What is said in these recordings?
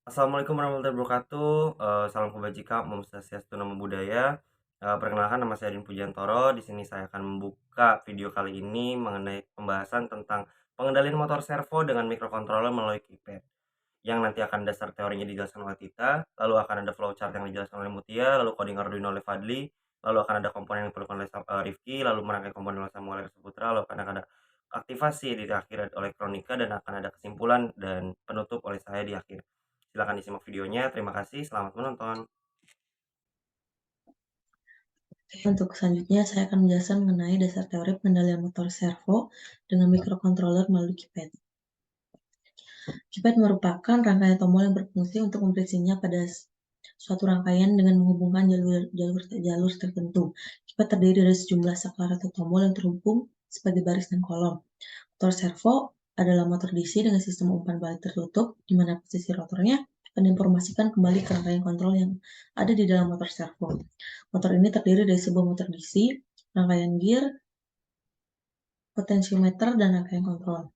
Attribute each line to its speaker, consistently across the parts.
Speaker 1: Assalamualaikum warahmatullahi wabarakatuh, salam kebajikan, Om Swastiastu, Namo Buddhaya. Perkenalkan nama saya Din Pujantoro. Di sini saya akan membuka video kali ini mengenai pembahasan tentang pengendalian motor servo dengan microcontroller melalui keypad, yang nanti akan dasar teorinya dijelaskan oleh Tita, lalu akan ada flowchart yang dijelaskan oleh Mutia, lalu coding Arduino oleh Fadli, lalu akan ada komponen yang diperlukan oleh Rifki, lalu merangkai komponen oleh Samuel oleh Saputra, lalu akan ada aktivasi di akhir oleh Kronika, dan akan ada kesimpulan dan penutup oleh saya di akhir. Silakan disimak videonya. Terima kasih, selamat menonton.
Speaker 2: Untuk selanjutnya, saya akan menjelaskan mengenai dasar teori pengendalian motor servo dengan microcontroller melalui keypad. Keypad merupakan rangkaian tombol yang berfungsi untuk memberi sinyal pada suatu rangkaian dengan menghubungkan jalur tertentu. Keypad terdiri dari sejumlah saklar atau tombol yang terhubung sebagai baris dan kolom. Motor servo adalah motor DC dengan sistem umpan balik tertutup, di mana posisi rotornya akan diinformasikan kembali ke rangkaian kontrol yang ada di dalam motor servo. Motor ini terdiri dari sebuah motor DC, rangkaian gear, potensiometer, dan rangkaian kontrol.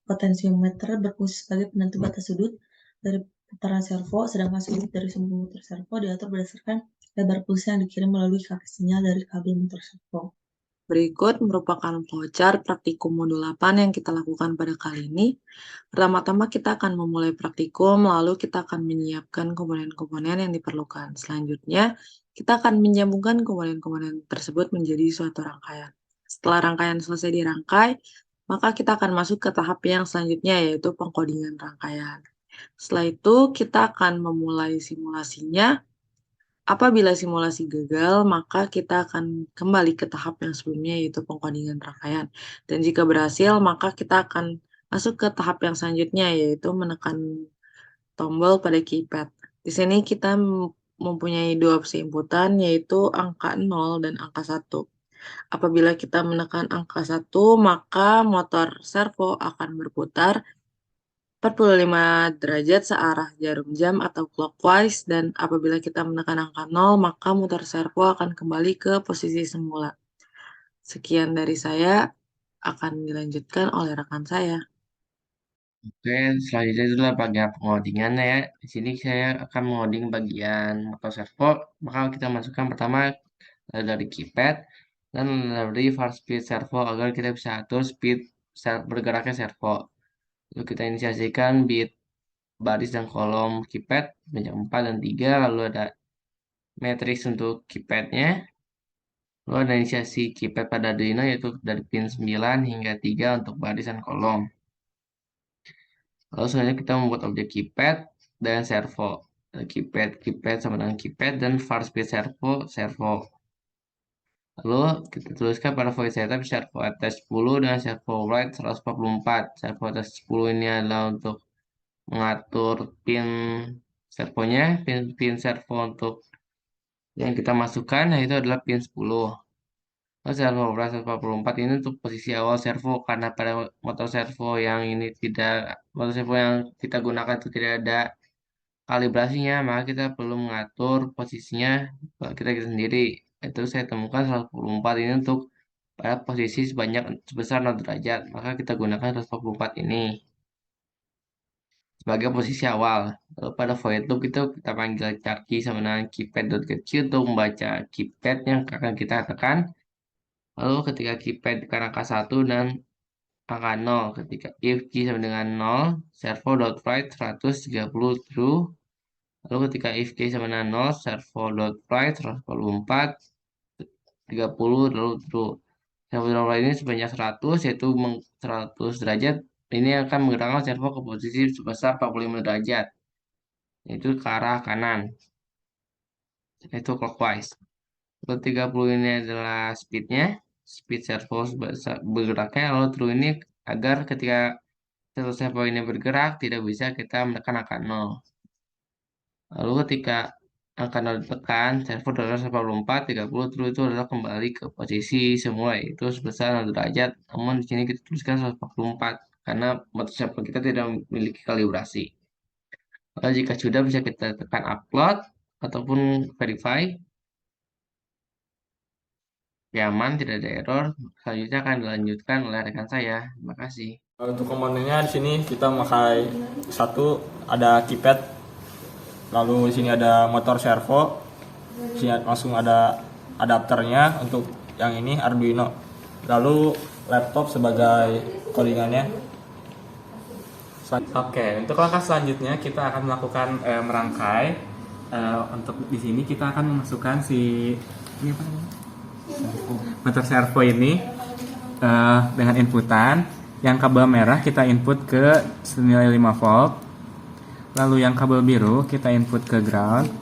Speaker 2: Potensiometer berfungsi sebagai penentu batas sudut dari putaran servo, sedangkan sudut dari sumbu motor servo diatur berdasarkan lebar pulsa yang dikirim melalui kaki sinyal dari kabel motor servo. Berikut merupakan flowchart praktikum modul 8 yang kita lakukan pada kali ini. Pertama-tama kita akan memulai praktikum, lalu kita akan menyiapkan komponen-komponen yang diperlukan. Selanjutnya, kita akan menyambungkan komponen-komponen tersebut menjadi suatu rangkaian. Setelah rangkaian selesai dirangkai, maka kita akan masuk ke tahap yang selanjutnya, yaitu pengkodingan rangkaian. Setelah itu, kita akan memulai simulasinya. Apabila simulasi gagal, maka kita akan kembali ke tahap yang sebelumnya, yaitu pengkodingan rangkaian. Dan jika berhasil, maka kita akan masuk ke tahap yang selanjutnya, yaitu menekan tombol pada keypad. Di sini kita mempunyai dua opsi inputan, yaitu angka 0 dan angka 1. Apabila kita menekan angka 1, maka motor servo akan berputar 45 derajat searah jarum jam atau clockwise, dan apabila kita menekan angka 0, maka motor servo akan kembali ke posisi semula. Sekian dari saya, akan dilanjutkan oleh rekan saya.
Speaker 3: Oke, selanjutnya itu adalah bagian pengodingannya ya. Di sini saya akan mengoding bagian motor servo. Maka kita masukkan pertama dari keypad dan dari var speed servo agar kita bisa atur speed bergeraknya servo. Lalu kita inisiasikan bit baris dan kolom keypad banyak 4 dan 3. Lalu ada matriks untuk keypadnya. Lalu ada inisiasi keypad pada Arduino yaitu dari pin 9 hingga 3 untuk baris dan kolom. Lalu selanjutnya kita membuat objek keypad dan servo. Keypad sama dengan keypad dan var speed servo. Lalu kita tuliskan pada void setup servo atas 10 dan servo write 144. Servo atas 10 ini adalah untuk mengatur pin servonya, pin servo untuk yang kita masukkan, yaitu adalah pin 10. Lalu servo write 144 ini untuk posisi awal servo, karena pada motor servo yang kita gunakan itu tidak ada kalibrasinya, maka kita perlu mengatur posisinya kita sendiri. Itu saya temukan 144 ini untuk pada posisi sebesar 0 derajat, maka kita gunakan 144 ini sebagai posisi awal. Lalu pada void loop itu kita panggil charkey sama dengan keypad.kecil untuk membaca keypad yang akan kita tekan. Lalu ketika keypad ke angka 1 dan angka 0, ketika if key sama dengan 0, servo.write 130 true. Lalu ketika if key sama dengan 0, servo.write 144 30 lalu true. Servo.write ini sebanyak 100, yaitu 100 derajat. Ini akan menggerakkan servo ke posisi sebesar 45 derajat, yaitu ke arah kanan, yaitu clockwise. Lalu 30 ini adalah speednya, speed servo bergeraknya. Lalu true ini agar ketika servo ini bergerak tidak bisa kita menekan angka 0. Lalu ketika angka 0 ditekan, servo adalah 144, 30 true itu adalah kembali ke posisi semula, yaitu sebesar 0 derajat. Namun di sini kita tuliskan 144 karena motor servo kita tidak memiliki kalibrasi. Lalu jika sudah, bisa kita tekan upload ataupun verify. Ya, aman, tidak ada error. Selanjutnya akan dilanjutkan oleh rekan saya. Terima kasih.
Speaker 4: Untuk komponennya di sini kita memakai satu ada keypad, lalu di sini ada motor servo, di sini langsung ada adapternya untuk yang ini Arduino, lalu laptop sebagai codingannya.
Speaker 5: Oke, untuk langkah selanjutnya kita akan melakukan merangkai. Untuk di sini kita akan memasukkan ini apa namanya? Motor servo ini dengan inputan. Yang kabel merah kita input ke senilai 5 volt. Lalu yang kabel biru kita input ke ground.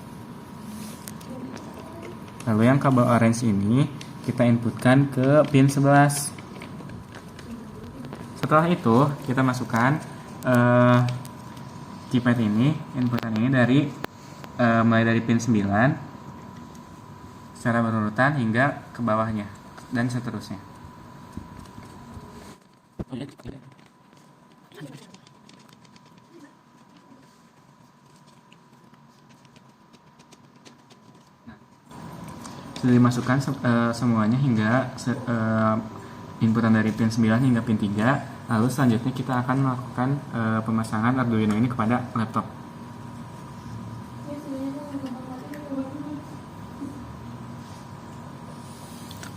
Speaker 5: Lalu yang kabel orange ini kita inputkan ke pin 11. Setelah itu kita masukkan keypad ini, inputan ini mulai dari pin 9 secara berurutan hingga ke bawahnya dan seterusnya. Sudah dimasukkan semuanya hingga inputan dari pin 9 hingga pin 3. Lalu selanjutnya kita akan melakukan pemasangan Arduino ini kepada laptop.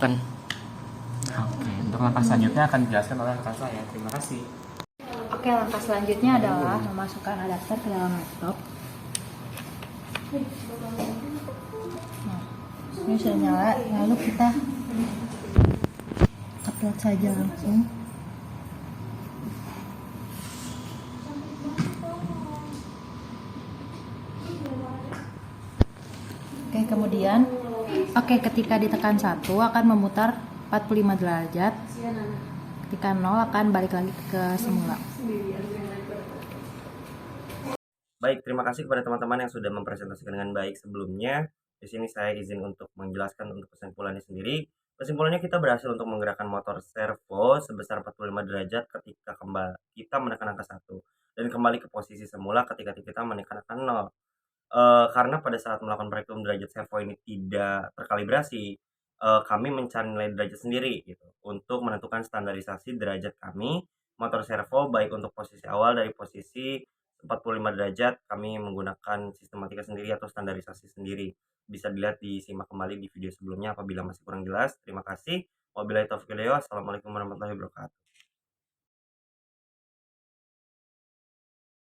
Speaker 5: Oke, untuk langkah selanjutnya akan dijelaskan oleh rekan saya. Terima kasih.
Speaker 6: Oke, langkah selanjutnya adalah memasukkan adapter ke dalam laptop. Nah, ini sudah nyala, lalu kita upload saja langsung. Oke, kemudian ketika ditekan 1 akan memutar 45 derajat. Ketika 0 akan balik lagi ke semula.
Speaker 1: Baik, terima kasih kepada teman-teman yang sudah mempresentasikan dengan baik sebelumnya. Di sini saya izin untuk menjelaskan untuk kesimpulannya sendiri. Kesimpulannya kita berhasil untuk menggerakkan motor servo sebesar 45 derajat ketika kita menekan angka 1 dan kembali ke posisi semula ketika kita menekan angka 0. Karena pada saat melakukan perhitungan derajat servo ini tidak terkalibrasi, kami mencari nilai derajat sendiri gitu, untuk menentukan standarisasi derajat kami, motor servo baik untuk posisi awal dari posisi 45 derajat kami menggunakan sistematika sendiri atau standarisasi sendiri. Bisa dilihat disimak kembali di video sebelumnya apabila masih kurang jelas. Terima kasih. Wabillahi taufiq wal hidayah. Wassalamualaikum warahmatullahi wabarakatuh.